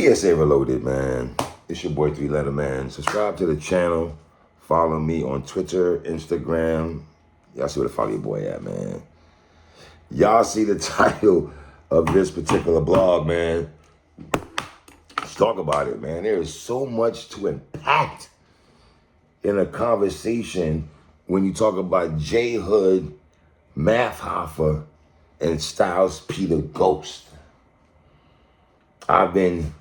PSA Reloaded, man. It's your boy 3-Letter Man. Subscribe to the channel. Follow me on Twitter, Instagram. Y'all see where to follow your boy at, man. Y'all see the title of this particular blog, man. Let's talk about it, man. There is so much to impact in a conversation when you talk about J Hood, Math Hoffa, and Styles P the Ghost. I've been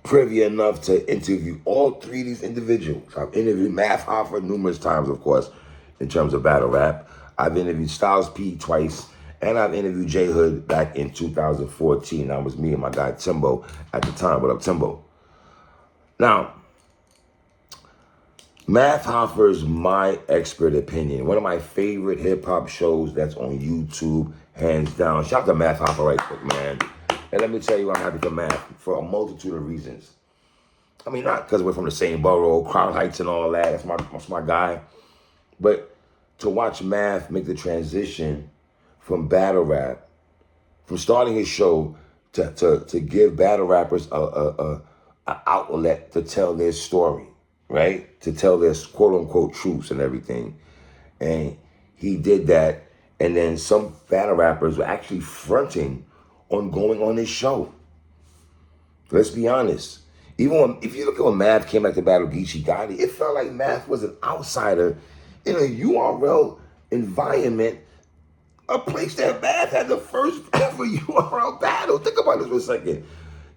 privy enough to interview all three of these individuals. I've interviewed Math Hoffa numerous times, of course, in terms of battle rap. I've interviewed Styles P twice, and I've interviewed J Hood back in 2014. That was me and my guy Timbo at the time. What up, Timbo? Now, Math Hoffa is my expert opinion. One of my favorite hip-hop shows that's on YouTube, hands down. Shout out to Math Hoffa right quick, man. And let me tell you, I'm happy for Math for a multitude of reasons. I mean, not because we're from the same borough, Crown Heights and all that. That's my guy. But to watch Math make the transition from battle rap, from starting his show to give battle rappers a outlet to tell their story, right? To tell their quote-unquote truths and everything. And he did that. And then some battle rappers were actually fronting on going on this show. Let's be honest. Even if you look at when Math came back to battle Geechee Gotti, it felt like Math was an outsider in a URL environment, a place that Math had the first ever URL battle. Think about this for a second.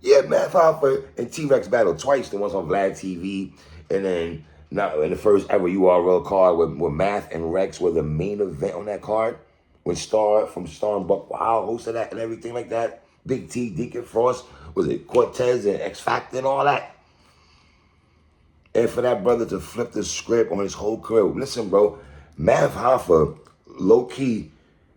Yeah, Math Hoffa and T-Rex battled twice, the ones on Vlad TV, and then now in the first ever URL card where Math and Rex were the main event on that card. When Star and Buck Wild hosted that and everything like that. Big T, Deacon Frost, was it Cortez and X Factor and all that? And for that brother to flip the script on his whole career. Listen, bro, Math Hoffa, low-key,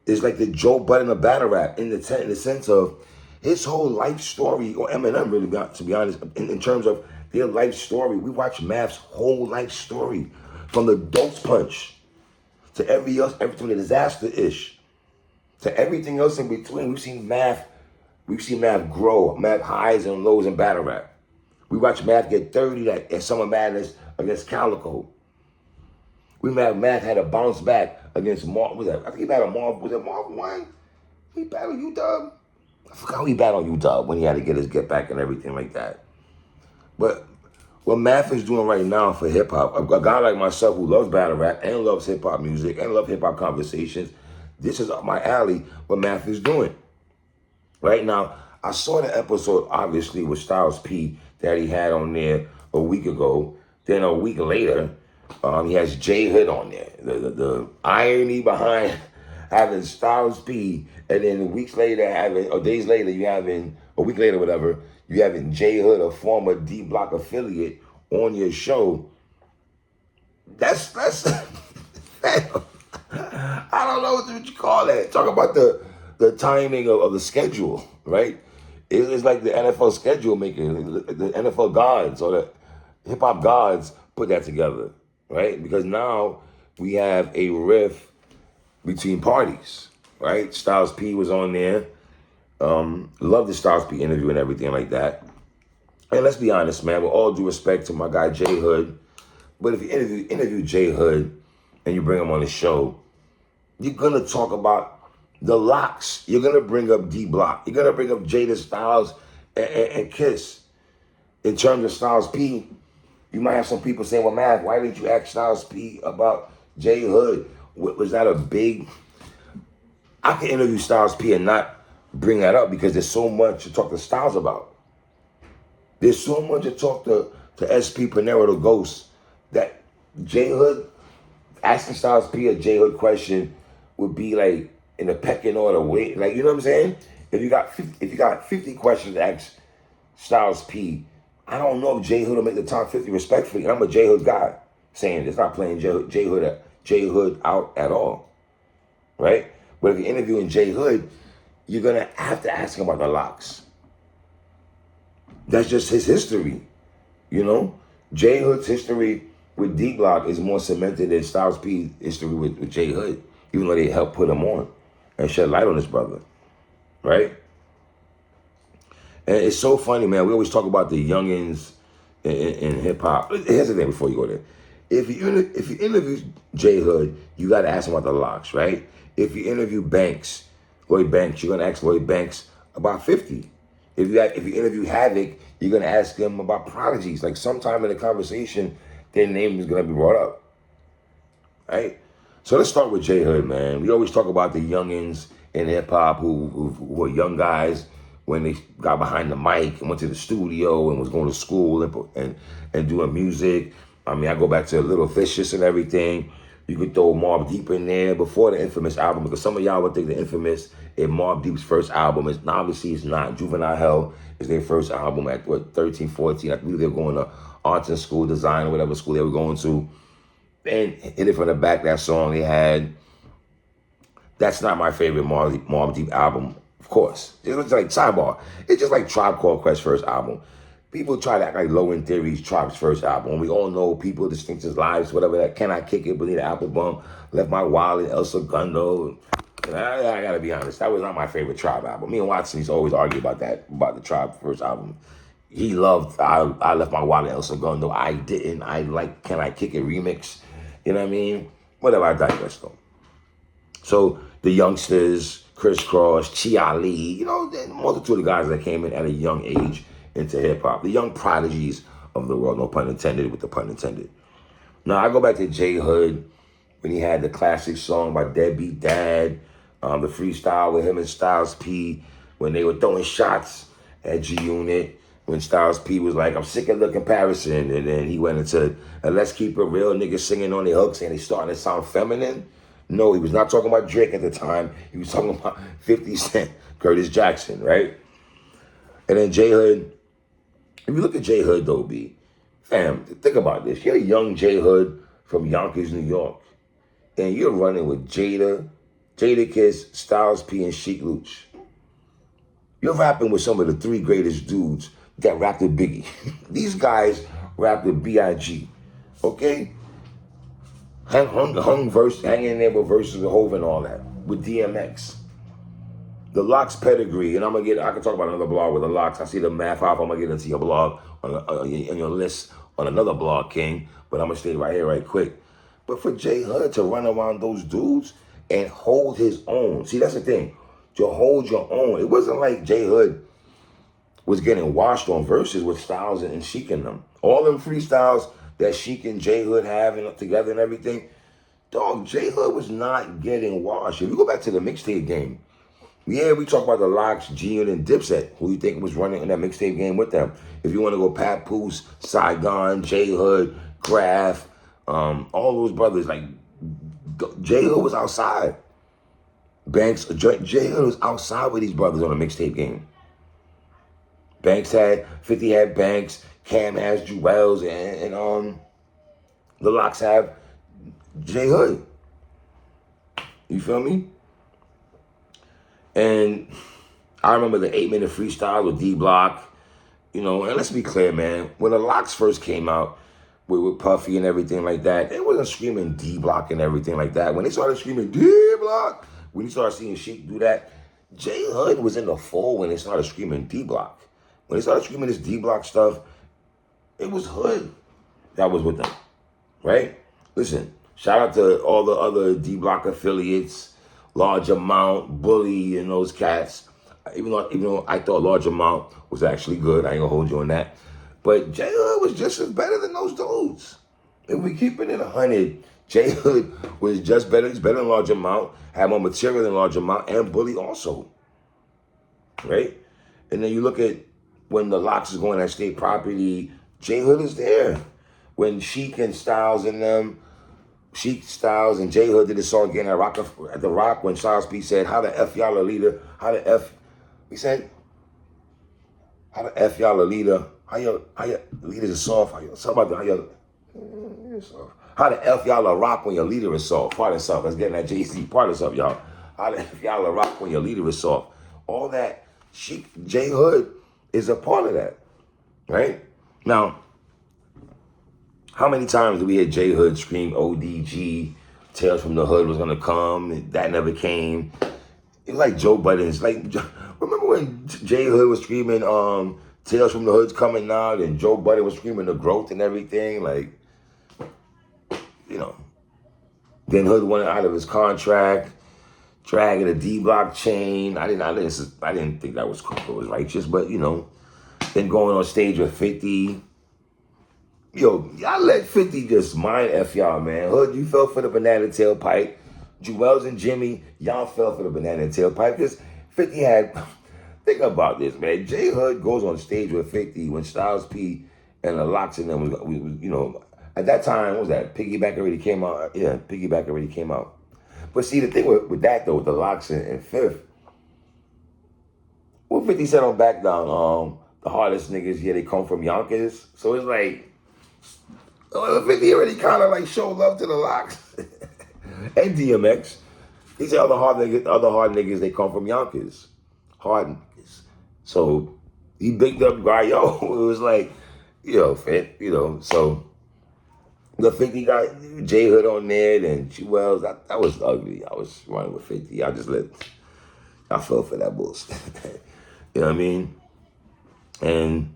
is like the Joe Budden of battle rap in the sense of his whole life story, or Eminem really, to be honest, in terms of their life story. We watch Math's whole life story from the Dose Punch to everything from the Disaster-ish, to everything else in between. We've seen Math grow, Math highs and lows in battle rap. We watch Math get 30 at Summer Madness against Calico. Math had a bounce back against Marv. I think he battled Marv. Was it Marv 1? He battled U-Dub? I forgot how he battled U-Dub when he had to get his get back and everything like that. But what Math is doing right now for hip-hop, a guy like myself who loves battle rap and loves hip-hop music and loves hip-hop conversations, this is up my alley, what Math is doing. Right now, I saw the episode, obviously, with Styles P that he had on there a week ago. Then a week later, he has J Hood on there. The irony behind having Styles P, and then weeks later or days later, a week later, whatever, you having J Hood, a former D Block affiliate, on your show. That's I don't know what you call that. Talk about the timing of the schedule, right? It's like the NFL schedule making, the NFL gods or the hip-hop gods put that together, right? Because now we have a rift between parties, right? Styles P was on there. Love the Styles P interview and everything like that. And let's be honest, man, with all due respect to my guy J Hood, but if you interview J Hood and you bring him on the show, you're going to talk about the locks. You're going to bring up D Block. You're going to bring up Jada Styles and Kiss. In terms of Styles P, you might have some people saying, well, Math, why didn't you ask Styles P about J Hood? Was that a big... I can interview Styles P and not bring that up because there's so much to talk to Styles about. There's so much to talk to SP Panero, the Ghost, that J Hood, asking Styles P a J Hood question would be like in a pecking order way. Like, you know what I'm saying? If you got 50 questions to ask Styles P, I don't know if J Hood will make the top 50 respectfully. I'm a J Hood guy saying it's not playing J Hood out at all. Right? But if you're interviewing J Hood, you're gonna have to ask him about the locks. That's just his history. You know? J Hood's history with D Block is more cemented than Styles P's history with J Hood, even though they helped put him on and shed light on his brother, right? And it's so funny, man. We always talk about the youngins in hip hop. Here's the thing before you go there. If you interview J Hood, you got to ask him about the locks, right? If you interview Lloyd Banks, you're gonna ask Lloyd Banks about 50. If you interview Havoc, you're gonna ask him about prodigies. Like sometime in the conversation, their name is gonna be brought up, right? So let's start with J Hood, man. We always talk about the youngins in hip hop who were young guys when they got behind the mic and went to the studio and was going to school and doing music. I mean, I go back to Little Vicious and everything. You could throw Mobb Deep in there before the Infamous album, because some of y'all would think the Infamous is Mobb Deep's first album. Obviously it's not. Juvenile Hell is their first album at 13, 14. I believe they were going to arts and school, design, or whatever school they were going to. And hit it from the back, that song they had. That's not my favorite Mobb Deep album, of course. It's like sidebar. It's just like Tribe Called Quest's first album. People try to act like Low End Theory's Tribe's first album. We all know People, Distinctions, Lives, whatever that. Can I Kick It, Bonita Applebum, Left My Wallet, El Segundo. I gotta be honest, that was not my favorite Tribe album. Me and Watson used to always argue about that, about the Tribe first album. He loved I Left My Wallet, El Segundo. I didn't. I like Can I Kick It remix. You know what I mean? Whatever, I digress though. So the youngsters, Criss Cross, Chi Ali, you know, the multitude of guys that came in at a young age into hip hop, the young prodigies of the world, no pun intended with the pun intended. Now I go back to J Hood when he had the classic song by Deadbeat Dad, the freestyle with him and Styles P, when they were throwing shots at G Unit, when Styles P was like, I'm sick of the comparison, and then he went into Let's Keep It Real, niggas singing on the hooks and they starting to sound feminine. No, he was not talking about Drake at the time. He was talking about 50 Cent, Curtis Jackson, right? And then J Hood, if you look at J Hood though, B, fam, think about this. You're a young J Hood from Yonkers, New York, and you're running with Jadakiss, Styles P, and Sheek Louch. You're rapping with some of the three greatest dudes that rapped with Biggie. These guys rapped with B.I.G., okay? Hung in there with verses with Hoffa and all that, with DMX. The Locks pedigree, and I can talk about another blog with the Locks. I see the math off. I'm going to get into your blog, on your list on another blog, King, but I'm going to stay right here right quick. But for J Hood to run around those dudes and hold his own, see, that's the thing, to hold your own. It wasn't like J Hood was getting washed on verses with Styles and Sheek and them. All them freestyles that Sheek and J Hood have together and everything, dog, J Hood was not getting washed. If you go back to the mixtape game, yeah, we talk about the Locks, G and Dipset, who you think was running in that mixtape game with them. If you want to go Papoose, Saigon, J Hood, Graf, all those brothers, like J Hood was outside. Banks, J Hood was outside with these brothers on the mixtape game. Banks had 50 had Banks, Cam has Jewels, and the Locks have J Hood. You feel me? And I remember the 8-minute freestyle with D-Block, you know, and let's be clear, man, when the Locks first came out with Puffy and everything like that, they wasn't screaming D-Block and everything like that. When they started screaming D-Block, when you started seeing Sheek do that, J Hood was in the fold when they started screaming D-Block. When they started screaming this D-Block stuff, it was Hood that was with them, right? Listen, shout out to all the other D-Block affiliates, Large Amount, Bully, and those cats. Even though I thought Large Amount was actually good, I ain't gonna hold you on that. But J Hood was just as better than those dudes. If we keep it in 100, J Hood was just better. He's better than Large Amount, had more material than Large Amount, and Bully also, right? And then you look at when the Locks is going at state property, J Hood is there. When Sheek and Styles and them, Sheek, Styles, and J Hood did the song again at the Rock when Styles P said, how the F y'all a leader? How the F, he said, how the F y'all a leader? How your leaders are soft? Something about how the F y'all a rock when your leader is soft? Part of stuff. Let's get in that JC. Part of stuff, y'all. How the F y'all a rock when your leader is soft? All that, J Hood is a part of that, right? Now, how many times do we hear J Hood scream ODG, Tales from the Hood was gonna come, and that never came? It's like Joe Budden's, like Remember when J Hood was screaming, Tales from the Hood's coming out, and Joe Budden was screaming the growth and everything? Like, you know. Then Hood went out of his contract, dragging a D-Block chain. I didn't think that was cool. It was righteous, but you know. Then going on stage with 50. Yo, y'all let 50 just mind F y'all, man. Hood, you fell for the banana tailpipe. Jewels and Jimmy, y'all fell for the banana tailpipe. Because 50 had, think about this, man. J Hood goes on stage with 50 when Styles P and the Locks in them was, you know, at that time, what was that? Piggyback already came out. Yeah, Piggyback already came out. But see, the thing with that, though, with the Locks and Fifth, what 50 said on Back Down, the hardest niggas, yeah, they come from Yonkers. So it's like, 50 already kind of like showed love to the Locks and DMX. He said other hard niggas, they come from Yonkers. Hard niggas. So he bigged up guy, yo. It was like, fit, so the 50 got J Hood on there and Jewels. That was ugly. I was running with 50. I fell for that bullshit. You know what I mean? And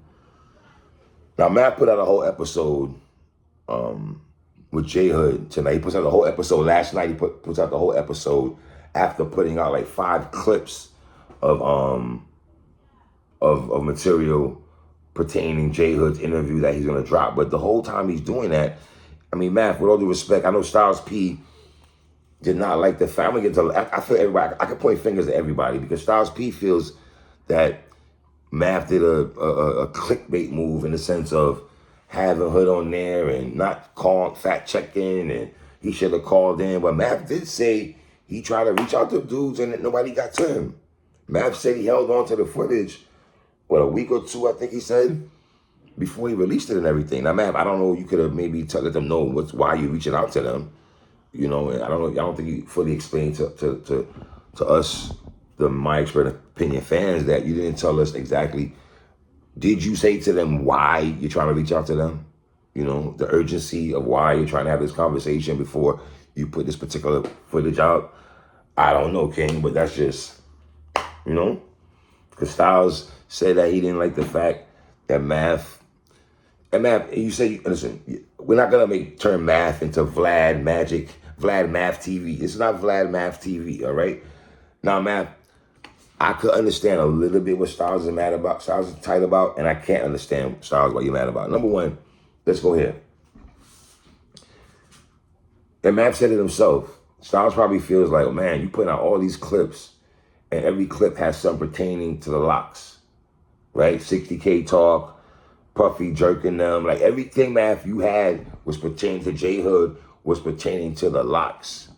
now Matt put out a whole episode with J Hood tonight. He puts out the whole episode last night. He puts out the whole episode after putting out like 5 clips of material pertaining J Hood's interview that he's gonna drop. But the whole time he's doing that, I mean, Matt, with all due respect, I know Styles P did not like the fact. I feel everybody. I can point fingers at everybody because Styles P feels that Math did a clickbait move in the sense of having Hood on there and not fact checking, and he should have called in. But Math did say he tried to reach out to dudes and nobody got to him. Math said he held on to the footage, a week or two, I think he said, before he released it and everything. Now, Math, I don't know, you could have maybe let them know why you're reaching out to them. And I don't think you fully explained to us, my expert opinion fans, that you didn't tell us exactly. Did you say to them why you're trying to reach out to them? The urgency of why you're trying to have this conversation before you put this particular footage out? I don't know, King, but that's just, because Styles said that he didn't like the fact that Math, you say, listen, we're not going to turn Math into Vlad Math TV. It's not Vlad Math TV, all right? Now, Math, I could understand a little bit what Styles is mad about, Styles is tight about, and I can't understand Styles what you're mad about. Number one, let's go here. And Matt said it himself. Styles probably feels like, man, you putting out all these clips, and every clip has something pertaining to the Locks, right? 60K talk, Puffy jerking them, like everything, Matt, you had was pertaining to J Hood, was pertaining to the Locks.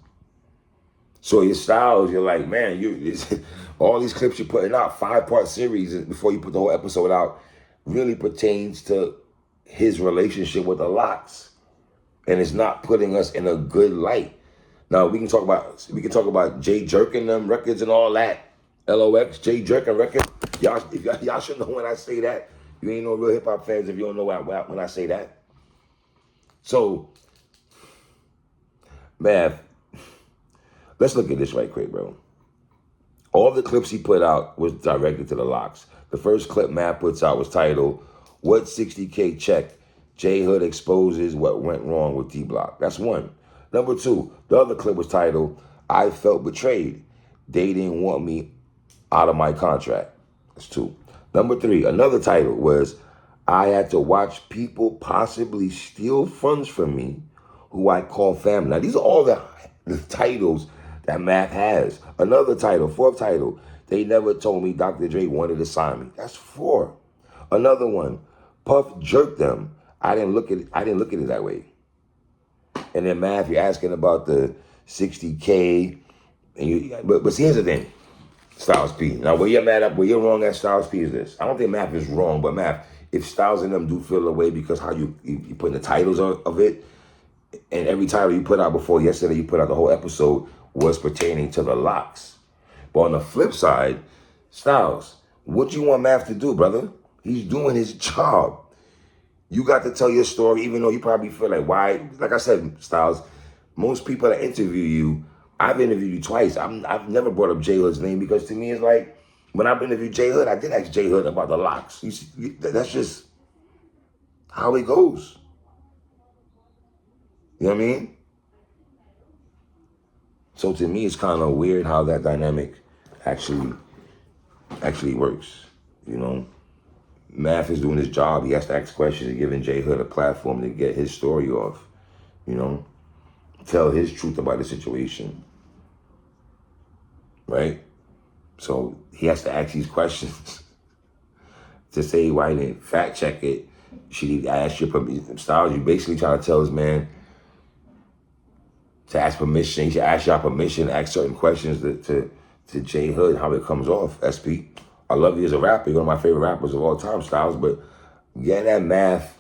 So your Styles, you're like, man, all these clips you're putting out, 5-part series before you put the whole episode out, really pertains to his relationship with the Locks, and it's not putting us in a good light. Now we can talk about Jay jerking them records and all that. LOX, Jay jerking records. Y'all should know when I say that. You ain't no real hip hop fans if you don't know when I say that. So, man, let's look at this right quick, bro. All the clips he put out was directed to the Locks. The first clip Matt puts out was titled, "What 60K Check? J Hood Exposes What Went Wrong with D-Block." That's one. Number two, the other clip was titled, "I Felt Betrayed. They Didn't Want Me Out of My Contract." That's two. Number three, another title was, "I Had to Watch People Possibly Steal Funds from Me Who I Call Family." Now, these are all the titles that Math has. Another title, fourth title, "They Never Told Me Dr. Dre Wanted to Sign Me." That's 4. Another one, "Puff Jerked Them. I didn't look at it that way." And then Math, you're asking about the 60K, but see, here's the thing, Styles P. Now, where you're wrong at Styles P is this. I don't think Math is wrong, but Math, if Styles and them do feel the way because how you put the titles of it, and every title you put out before yesterday, you put out the whole episode was pertaining to the Locks. But on the flip side, Styles, what you want Math to do, brother? He's doing his job. You got to tell your story, even though you probably feel like, why? Like I said, Styles, most people that interview you, I've interviewed you twice. I've never brought up J Hood's name because to me it's like, When I interviewed J Hood, I did ask J Hood about the locks. That's just how it goes. You know what I mean? So to me, it's kind of weird how that dynamic actually works. You know, Math is doing his job. He has to ask questions and giving J Hood a platform to get his story off. You know, tell his truth about the situation. Right? So he has to ask these questions to say why he didn't fact check it. Should he ask your permission? Styles, you basically trying to tell this man to ask permission. He should ask y'all permission to ask certain questions to J Hood, how it comes off, SP. I love you as a rapper. You're one of my favorite rappers of all time, Styles, but getting that Math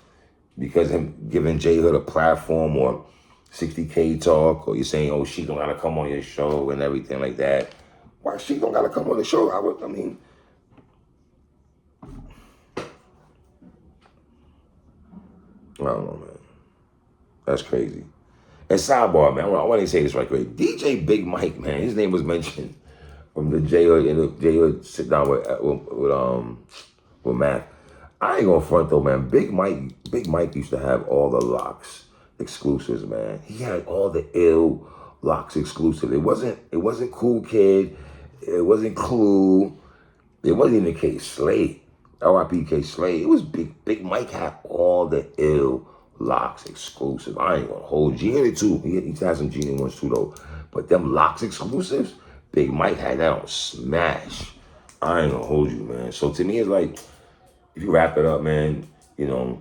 because him giving J Hood a platform or 60K talk, or you're saying, oh, she don't gotta come on your show and everything like that. Why she don't gotta come on the show? I mean, I don't know, man. That's crazy. And sidebar, man, I want to say this right quick. DJ Big Mike, man, his name was mentioned from the J Hood sit down with Math. I ain't gonna front though, man. Big Mike used to have all the locks exclusives, man. He had all the ill locks exclusive. It wasn't Cool Kid. It wasn't Clue. It wasn't even K Slade. R.I.P. K Slade. It was Big Mike had all the ill locks exclusive. I ain't gonna hold Genie too. He had some Genie ones too though. But them locks exclusives, Big Mike had that on smash. I ain't gonna hold you, man. So to me, it's like, if you wrap it up, man, you know,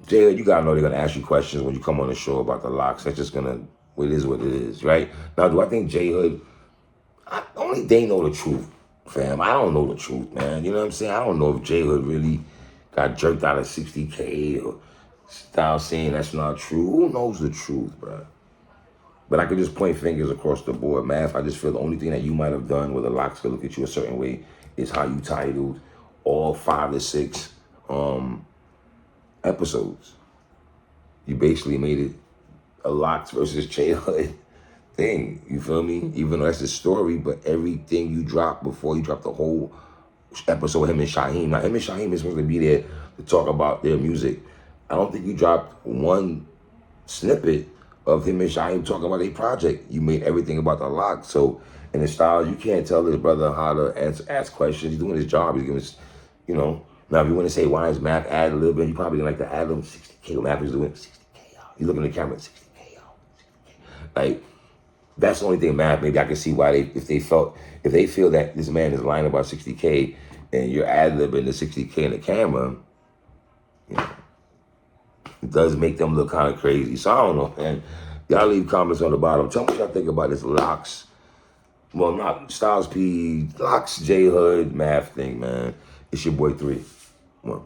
Jay Hood, you gotta know they're gonna ask you questions when you come on the show about the locks. That's just gonna, it is what it is, right? Now, do I think J Hood, only they know the truth, fam. I don't know the truth, man. You know what I'm saying? I don't know if J Hood really got jerked out of 60K or Styles saying that's not true. Who knows the truth, bro? But I could just point fingers across the board. Math, I just feel the only thing that you might have done where the locks could look at you a certain way is how you titled all 5 to 6 episodes. You basically made it a locks versus J Hood thing. You feel me? Even though that's the story, but everything you drop before you drop the whole episode, him and Shaheem. Now, him and Shaheem is supposed to be there to talk about their music. I don't think you dropped one snippet of him and Shaheem talking about a project. You made everything about the lock. So in the style, you can't tell this brother how to ask questions. He's doing his job. He's giving, you know. Now, if you want to say why is Math add a little bit, you probably like to add a little 60K. Math is doing 60K out. He's looking at the camera, 60K out, 60K. Like, that's the only thing, Math. Maybe I can see why if they feel that this man is lying about 60K and you're ad-libbing the 60K in the camera, you know, it does make them look kind of crazy. So I don't know, man. Y'all leave comments on the bottom. Tell me what y'all think about this locks. Well, not Styles P, locks, J Hood, Math thing, man. It's your boy 3. 1.